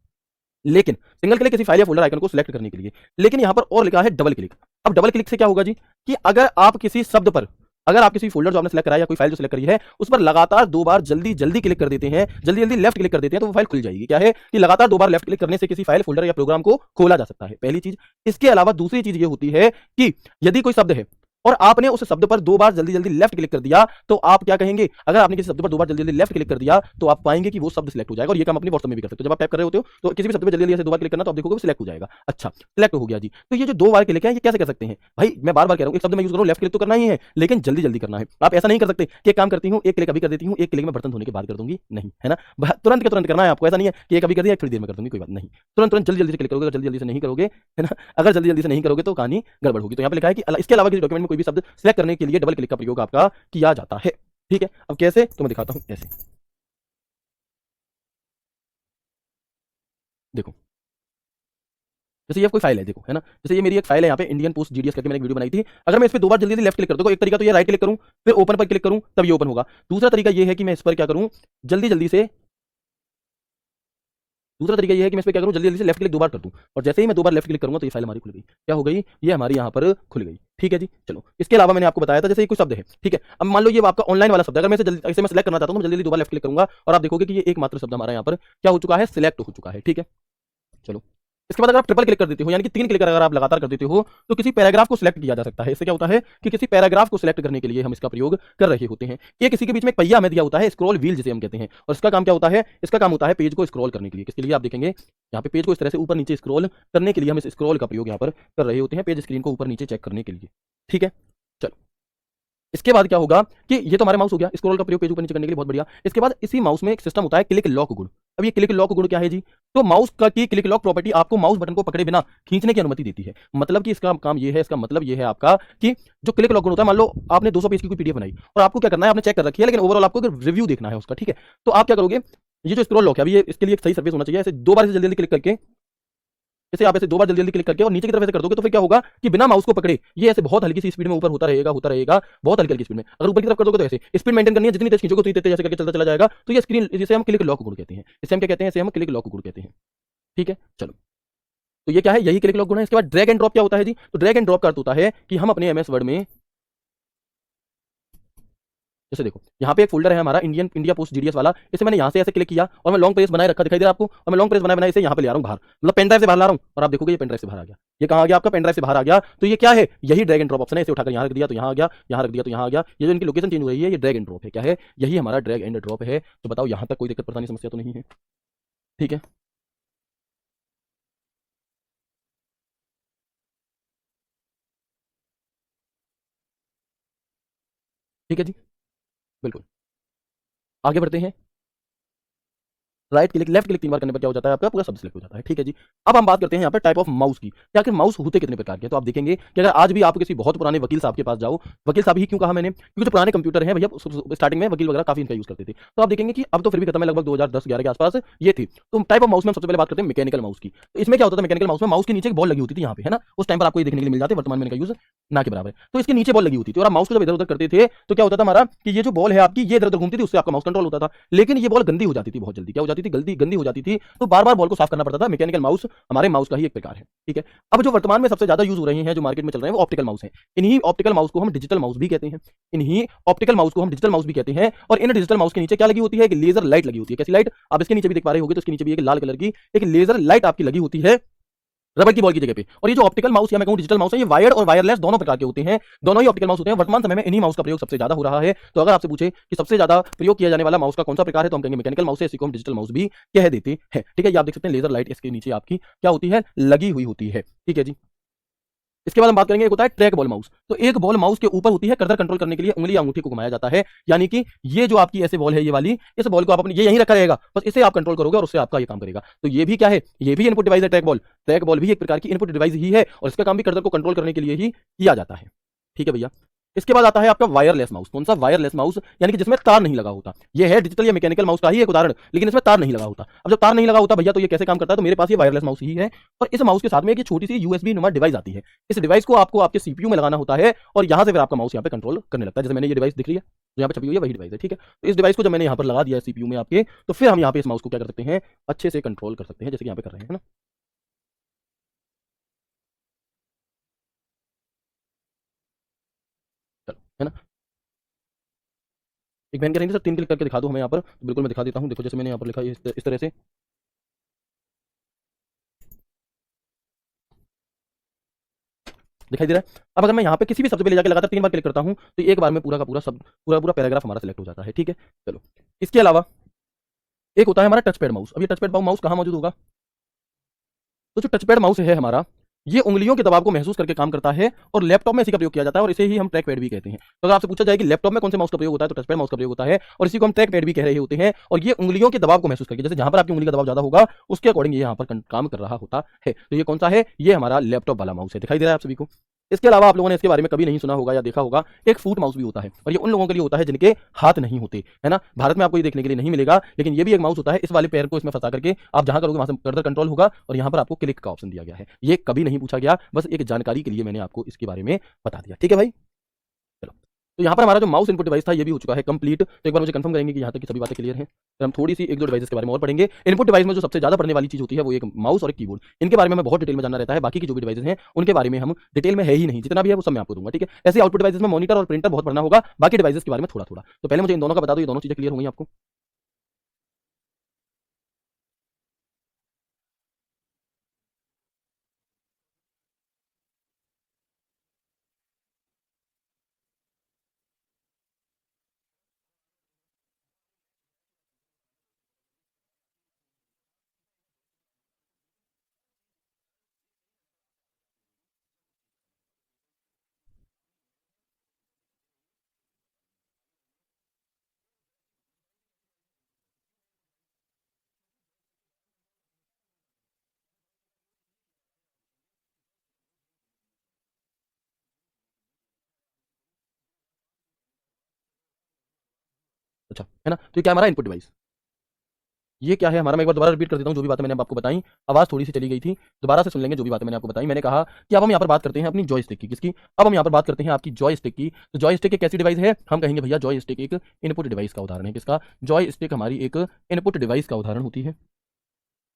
लेकिन सिंगल क्लिक किसी फाइल या फोल्डर आइकन को सिलेक्ट करने के लिए, लेकिन यहां पर और लिखा है डबल क्लिक। अब डबल क्लिक से क्या होगा जी, कि अगर आप किसी शब्द पर, अगर आप किसी फोल्डर जो आपने सिलेक्ट करा है या कोई फाइल जो सिलेक्ट करी है उस पर लगातार दो बार जल्दी जल्दी क्लिक कर देते हैं, जल्दी जल्दी लेफ्ट क्लिक कर देते हैं तो वो फाइल खुल जाएगी। क्या है कि लगातार दो बार लेफ्ट क्लिक करने से किसी फाइल फोल्डर या प्रोग्राम को खोला जा सकता है, पहली चीज। इसके अलावा दूसरी चीज ये होती है कि यदि कोई शब्द है और आपने उस शब्द पर दो बार जल्दी जल्दी लेफ्ट क्लिक कर दिया तो आप क्या कहेंगे, अगर आपने किसी शब्द पर दो बार जल्दी जल्दी लेफ्ट क्लिक कर दिया तो आप पाएंगे कि वो शब्द सिलेक्ट हो जाएगा। और ये काम अपनी व्हाट्सएप में भी कर सकते हो, जब आप टाइप कर रहे होते हो तो किसी भी शब्द पर जल्दी जल्दी ऐसे दो बार क्लिक करना तो आप देखोगे वो सिलेक्ट हो जाएगा। अच्छा सिलेक्ट हो गया जी, तो ये जो दो बार क्लिक है ये कैसे कर सकते हैं भाई, मैं बार बार कह रहा हूँ एक शब्द में यूज करूँ लेफ्ट क्लिक तो करना ही है लेकिन जल्दी जल्दी करना है। आप ऐसा नहीं कर सकते कि एक काम करती हूँ एक क्लिक अभी कर देती हूँ एक क्लिक में बर्तन धोने के बाद कर दूंगी, नहीं है ना, तुरंत के तुरंत करना है आपको, ऐसा नहीं है कि एक अभी कर दिया थोड़ी देर में कर दूंगी, कोई बात नहीं, तुरंत तुरंत जल्दी जल्दी से क्लिक करोगे, जल्दी जल्दी से नहीं करोगे, है ना, अगर जल्दी जल्दी से नहीं करोगे तो कहानी गड़बड़ होगी। तो यहाँ पे लिखा है कि इसके अलावा किसी डॉक्यूमेंट में कोई भी शब्द सिलेक्ट करने के लिए डबल क्लिक का प्रयोग आपका किया जाता है, ठीक है। अब कैसे, तो मैं दिखाता हूं ऐसे, देखो जैसे ये कोई फाइल है, देखो है ना, जैसे ये मेरी एक फाइल है यहाँ पे इंडियन पोस्ट जीडीएस करके मैंने एक वीडियो बनाई थी, अगर मैं इस पे दो बार जल्दी जल्दी लेफ्ट क्लिक कर दूं, एक तरीका तो ये राइट क्लिक करूं फिर ओपन पर क्लिक करूं तब ये ओपन होगा, दूसरा तरीका ये है कि मैं इस पर क्या करूं जल्दी जल्दी से, दूसरा तरीका ये है कि मैं इस पे क्या करूं जल्दी जल्दी से लेफ्ट क्लिक दो बार कर दूं और जैसे ही मैं दो बार लेफ्ट क्लिक करूंगा तो ये फाइल हमारी खुल गई, क्या हो गई, ये हमारी यहाँ पर खुल गई, ठीक है जी। चलो इसके अलावा मैंने आपको बताया था जैसे ये कोई शब्द है, ठीक है, अब मान लो ये आपका ऑनलाइन वाला शब्द है, अगर मैं इसे जल्दी ऐसे मैं सिलेक्ट करना चाहता हूं तो जल्दी जल्दी दो बार लेफ्ट क्लिक करूंगा और आप देखोगे कि ये एकमात्र शब्द हमारा यहाँ पर क्या हो चुका है, सिलेक्ट हो चुका है, ठीक है। चलो इसके बाद अगर आप ट्रिपल क्लिक कर देते हो यानी कि तीन क्लिक अगर आप लगातार कर देते हो तो किसी पैराग्राफ को सिलेक्ट किया जा सकता है। इससे क्या होता है कि किसी पैराग्राफ को सिलेक्ट करने के लिए हम इसका प्रयोग कर रहे होते हैं। ये किसी के बीच में एक पहिया हमें दिया होता है, स्क्रॉल व्हील जिसे हम कहते हैं, और इसका काम क्या होता है, इसका काम होता है पेज को स्क्रॉल करने के लिए। किसके लिए आप देखेंगे यहाँ पे पेज को इस तरह से ऊपर नीचे स्क्रॉल करने के लिए हम इस स्क्रॉल का प्रयोग यहाँ पर कर रहे होते हैं, पेज स्क्रीन को ऊपर नीचे चेक करने के लिए, ठीक है। चलो इसके बाद क्या होगा कि ये तो हमारे माउस हो गया स्क्रॉल का प्रयोग पेज ऊपर नीचे करने के लिए, बहुत बढ़िया। इसके बाद इसी माउस में एक सिस्टम होता है क्लिक लॉक गुण। अब ये क्लिक लॉक गुण क्या है जी, तो माउस का की क्लिक लॉक प्रॉपर्टी आपको माउस बटन को पकड़े बिना खींचने की अनुमति देती है। मतलब कि इसका काम ये है, इसका मतलब ये है आपका कि जो क्लिक लॉक गुण होता है, मान लो आपने 200 पेज की कोई पीडीएफ बनाई और आपको क्या करना है, आपने चेक कर रखी है लेकिन ओवरऑल आपको रिव्यू देखना है उसका, ठीक है, तो आप क्या करोगे, ये जो स्क्रॉल लॉक है अभी ये इसके लिए एक सही सर्विस होना चाहिए, ऐसे दो बार जल्दी जल्दी क्लिक करके, जैसे आप ऐसे दो बार जल्दी जल्दी क्लिक करके और नीचे की तरफ ऐसे कर दोगे तो फिर क्या होगा कि बिना माउस को पकड़े ये ऐसे बहुत हल्की सी स्पीड में ऊपर होता रहेगा बहुत हल्की हल्की स्पीड में। अगर ऊपर की तरफ कर दोगे तो ऐसे स्पीड मेंटेन करनी है, जितनी तेज खींचोगे उतनी तेज ऐसे करके चलता चला जाएगा। तो ये स्क्रीन जिसे हम क्लिक लॉक गुण कहते हैं, इसे हम क्या कहते हैं, इसे हम क्लिक लॉक गुण कहते हैं, ठीक है। चलो तो ये क्या है, यही क्लिक लॉक गुण है। इसके बाद ड्रैग एंड ड्रॉप क्या होता है जी, तो ड्रैग एंड ड्रॉप का अर्थ होता है कि हम अपने एमएस वर्ड में, जैसे देखो यहाँ पे एक फोल्डर है हमारा इंडिया पोस्ट जीडीएस वाला, इसे मैंने यहाँ से ऐसे क्लिक किया और मैं लॉन्ग प्रेस बनाए रखा, दिखाई दे रहा है आपको, और मैं लॉन्ग प्रेस बनाए इसे यहाँ पे ले आ रहा हूँ बाहर, मतलब पेन ड्राइव से बाहर ला रहा हूँ और आप देखोगे ये पेन ड्राइव से बाहर आ गया। ये कहाँ आ गया, आपका पेन ड्राइव से बाहर आ गया। तो ये क्या है, यही ड्रैग एंड ड्रॉप ऑप्शन है, इसे उठाकर यहाँ रख दिया तो यहाँ आ गया, यहाँ रख दिया तो यहाँ आ गया। ये जो इनकी लोकेशन चेंज हो रही है ये ड्रैग एंड ड्रॉप है, क्या है, यही हमारा ड्रैग एंड ड्रॉप है। तो बताओ यहाँ तक कोई दिक्कत परेशानी समस्या तो नहीं है, ठीक है। ठीक है जी, बिल्कुल आगे बढ़ते हैं। राइट क्लिक लेफ्ट क्लिक तीन बार करने पर क्या हो जाता है, आपका पूरा सब सिलेक्ट हो जाता है, ठीक है जी। अब हम बात करते हैं यहाँ पे टाइप ऑफ माउस की, कि आखिर माउस होते कितने प्रकार के। तो आप देखेंगे कि अगर आज भी आप किसी बहुत पुराने वकील साहब के पास जाओ, वकील साहब ही क्यों कहा मैंने, क्योंकि जो पुराने कंप्यूटर हैं भैया स्टार्टिंग में वकील वगैरह काफी इनका यूज करते थे, तो आप देखेंगे कि अब तो फिर भी खत्म है, लगभग 2010-11 के आसपास ये थी। तो टाइप ऑफ माउस में सबसे पहले बात करते हैं मैकेनिकल माउस की। तो इसमें क्या होता था, मैकेनिकल माउस में माउस के नीचे एक बॉल लगी होती थी यहाँ पे, है ना, उस टाइम पर आपको ये देखने के लिए मिल जाते, वर्तमान में इनका यूज ना के बराबर। तो इसके नीचे बॉल लगी होती थी और आप माउस को जब इधर उधर करते थे तो क्या होता था हमारा कि ये जो बॉल है आपकी ये इधर उधर घूमती थी, उससे आपका माउस कंट्रोल होता था। लेकिन ये बॉल गंदी हो जाती थी बहुत जल्दी, क्या हो जाती जाती थी, गलती गंदी हो जाती थी, तो बार बार बॉल को साफ करना पड़ता था। मैकेनिकल माउस हमारे माउस का ही एक प्रकार है, ठीक है। अब जो वर्तमान में सबसे ज्यादा यूज हो रही हैं, जो मार्केट में चल रहे हैं, वो ऑप्टिकल माउस है। इन्हीं ऑप्टिकल माउस को हम डिजिटल माउस भी कहते हैं, इन्हीं ऑप्टिकल माउस को हम डिजिटल माउस भी कहते हैं। और इन डिजिटल माउस के नीचे क्या लगी होती है, एक लेजर लाइट लगी होती है। कैसी लाइट, आप इसके नीचे भी देख पा रहे होगे, तो इसके नीचे भी एक लाल कलर की एक लेजर लाइट आपकी लगी होती है रबर की बॉल की जगह पे। और ये जो ऑप्टिकल माउस या मैं कहूं डिजिटल माउस है, ये वायर्ड और वायरलेस दोनों प्रकार के होते हैं, दोनों ही ऑप्टिकल माउस होते हैं। वर्तमान समय में इन्हीं माउस का प्रयोग सबसे ज्यादा हो रहा है। तो अगर आपसे पूछे कि सबसे ज्यादा प्रयोग किया जाने वाला माउस का कौन सा प्रकार है, तो हम कहेंगे मैकेनिकल माउस है, इसी को हम डिजिटल माउस भी कह देते हैं, ठीक है। ये आप देख सकते हैं लेजर लाइट इसके नीचे आपकी क्या होती है, लगी हुई होती है, ठीक है जी। इसके बाद हम बात करेंगे, एक होता है ट्रैक बॉल माउस। तो एक बॉल माउस के ऊपर होती है, कर्सर कंट्रोल करने के लिए उंगली या अंगूठी को घुमाया जाता है, यानी कि ये जो आपकी ऐसे बॉल है, ये वाली, इस बॉल को आप अपने ये यहीं रखा रहेगा, बस इसे आप कंट्रोल करोगे और उससे आपका ये काम करेगा। तो ये भी क्या है, ये भी इनपुट डिवाइस है ट्रैक बॉल। ट्रैक बॉल भी एक प्रकार की इनपुट डिवाइस ही है और इसका काम भी कर्सर को कंट्रोल करने के लिए ही किया जाता है, ठीक है भैया। इसके बाद आता है आपका वायरलेस माउस। कौन सा, वायरलेस माउस, यानी कि जिसमें तार नहीं लगा होता। ये है डिजिटल या मैकेनिकल माउस का ही एक उदाहरण, लेकिन इसमें तार नहीं लगा होता। अब जब तार नहीं लगा होता भैया, तो ये कैसे काम करता है, तो मेरे पास ये वायरलेस माउस ही है और इस माउस के साथ में एक छोटी सी यूएसबी नुमा डिवाइस आती है। इस डिवाइस को आपको आपके सीपीयू में लगाना होता है और यहां से फिर आपका माउस यहाँ पे कंट्रोल करने लगता है। जैसे मैंने ये डिवाइस दिख लिया, जो यहाँ पे छपी हुई है, वही डिवाइस है, ठीक है। तो इस डिवाइस को जब मैंने यहाँ पर लगा दिया है सीपीयू में आपके, तो फिर हम यहाँ पे इस माउस को क्या कर सकते हैं, अच्छे से कंट्रोल कर सकते हैं, जैसे कि यहाँ पे कर रहे हैं ना। चलो, है ना। एक बहन कह रही थी सर 3 क्लिक करके दिखा दो हमें यहाँ पर, तो बिल्कुल मैं दिखा देता हूँ। देखो जैसे मैंने यहाँ पर लिखा है इस तरह से, दिखाई दे रहा है। अब अगर मैं यहाँ पे किसी भी शब्द पे ले जाकर लगातार 3 बार क्लिक करता हूँ, तो एक बार में पूरा का पूरा शब्द, पूरा पूरा पैराग्राफ हमारा सिलेक्ट हो जाता है, ठीक है। चलो, इसके अलावा एक होता है हमारा टच पैड माउस। अब ये टच पैड माउस कहाँ मौजूद होगा, तो जो टच पैड माउस है हमारा, ये उंगलियों के दबाव को महसूस करके काम करता है और लैपटॉप में इसी का प्रयोग किया जाता है और इसे ही हम ट्रैक पैड भी कहते हैं। तो अगर आपसे पूछा जाए कि लैपटॉप में कौन से माउस का प्रयोग होता है, तो टच पैड माउस का प्रयोग होता है और इसी को हम ट्रैक पैड भी कह रहे होते हैं। और ये उंगलियों के दबाव को महसूस करके, जैसे जहां पर आपकी उंगली का दबाव ज्यादा होगा, उसके अकॉर्डिंग ये यहाँ पर काम कर रहा होता है। तो ये कौन सा है, ये हमारा लैपटॉप वाला माउस है, दिखाई दे रहा है आप सभी को। इसके अलावा आप लोगों ने इसके बारे में कभी नहीं सुना होगा या देखा होगा, एक फूट माउस भी होता है और ये उन लोगों के लिए होता है जिनके हाथ नहीं होते, है ना। भारत में आपको ये देखने के लिए नहीं मिलेगा, लेकिन ये भी एक माउस होता है। इस वाले पैर को इसमें फंसा करके आप जहां करोगे वहां से कर्सर कंट्रोल होगा और यहाँ पर आपको क्लिक का ऑप्शन दिया गया है। ये कभी नहीं पूछा गया, बस एक जानकारी के लिए मैंने आपको इसके बारे में बता दिया, ठीक है भाई। चलो, तो यहाँ पर हमारा जो माउस इनपुट डिवाइस था, ये भी हो चुका है कंप्लीट। तो एक बार मुझे कंफर्म करेंगे कि यहाँ तक की सभी बातें क्लियर हैं। फिर हम थोड़ी सी एक दो डिवाइस के बारे में और पढ़ेंगे। इनपुट डिवाइस में जो सबसे ज्यादा पढ़ने वाली चीज होती है, वो एक माउस और एक कीबोर्ड। इनके बारे में हमें बहुत डिटेल में जानना रहता है। बाकी की जो भी डिवाइस हैं उनके बारे में हम डिटेल में है ही नहीं, जितना भी है वो सब मैं आपको दूंगा, ठीक है। ऐसे आउटपुट डिवाइस में मॉनिटर और प्रिंटर बहुत पढ़ना होगा, बाकी डिवाइस के बारे में थोड़ा थोड़ा। तो पहले मुझे इन दोनों का बता दो, ये दोनों चीजें क्लियर होंगी आपको। अच्छा, है ना। तो ये क्या हमारा इनपुट डिवाइस, ये क्या है हमारा, मैं एक बार दोबारा रिपीट कर देता हूँ जो भी बातें मैंने अब आपको बताई। आवाज थोड़ी सी चली गई थी, दोबारा से सुन लेंगे जो भी बातें मैंने आपको बताई। मैंने कहा कि अब हम यहाँ पर बात करते हैं अपनी जॉयस्टिक की, किसकी, अब हम यहाँ पर बात करते हैं आपकी जॉयस्टिक की। तो जॉयस्टिक एक कैसी डिवाइस है, हम कहेंगे भैया जॉयस्टिक एक इनपुट डिवाइस का उदाहरण है। किसका, जॉयस्टिक हमारी एक इनपुट डिवाइस का उदाहरण होती है,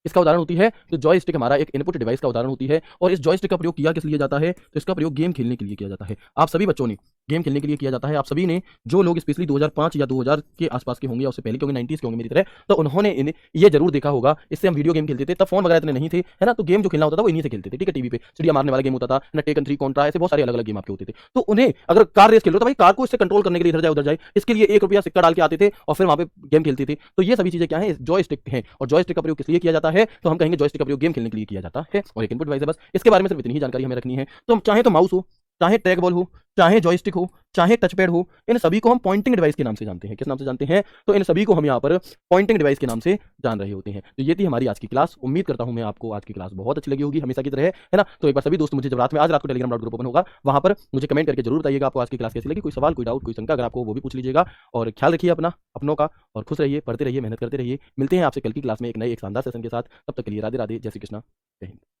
इसका उदाहरण होती है। तो जॉयस्टिक हमारा एक इनपुट डिवाइस का उदाहरण होती है। और इस जॉयस्टिक का प्रयोग किया किस लिए जाता है, तो इसका प्रयोग गेम खेलने के लिए किया जाता है। आप सभी बच्चों ने गेम खेलने के लिए किया जाता है। आप सभी ने, जो लोग स्पेशली 2005 या 2000 के आसपास के होंगे या उससे पहले के होंगे, 90s के होंगे मेरी तरह, तो उन्होंने ये जरूर देखा होगा। इससे हम वीडियो गेम खेलते थे, तब फोन वगैरह इतने नहीं थे, है ना। तो गेम जो खेलना होता था वो इन्हीं से खेलते थे, ठीक है। टीवी पे चिड़िया मारने वाला गेम होता था ना, टेकन 3 कॉन्ट्रा, ऐसे बहुत सारे अलग अलग गेम आपके होते थे। तो उन्हें अगर कार रेस खेल रहे हो तो भाई कार को इससे कंट्रोल करने के लिए इधर जाए उधर जाए, इसके लिए 1 रुपया सिक्का डाल के आते थे और फिर वहां पे गेम खेलते थे। तो ये सभी चीजें क्या है, जॉयस्टिक है। और जॉयस्टिक का प्रयोग किस लिए किया जाता है, तो हम कहेंगे जॉयस्टिक का प्रयोग गेम खेलने के लिए किया जाता है और एक इनपुट डिवाइस है। बस इसके बारे में सिर्फ इतनी ही जानकारी हमें रखनी है। तो हम चाहे तो माउस हो, चाहे ट्रैक बॉल हो, चाहे जॉयस्टिक हो, चाहे टच पैड हो, इन सभी को हम पॉइंटिंग डिवाइस के नाम से जानते हैं। किस नाम से जानते हैं, तो इन सभी को हम यहाँ पर पॉइंटिंग डिवाइस के नाम से जान रहे होते हैं। तो ये थी हमारी आज की क्लास। उम्मीद करता हूं मैं आपको आज की क्लास बहुत अच्छी लगी होगी, हमेशा की तरह, है ना। तो एक बार सभी दोस्त मुझे जब रात में, आज रात को टेलीग्राम ग्रुप ओपन होगा, वहां पर मुझे कमेंट करके जरूर बताइएगा आपको आज की क्लास कैसी लगी। कोई सवाल, कोई डाउट, कोई शंका अगर आपको, वो भी पूछ लीजिएगा। और ख्याल रखिए अपना, अपनों का, और खुश रहिए, पढ़ते रहिए, मेहनत करते रहिए। मिलते हैं आपसे कल की क्लास में एक नए एक शानदार सेशन के साथ। तब तक के लिए राधे राधे, जय श्री कृष्णा, जय हिंद।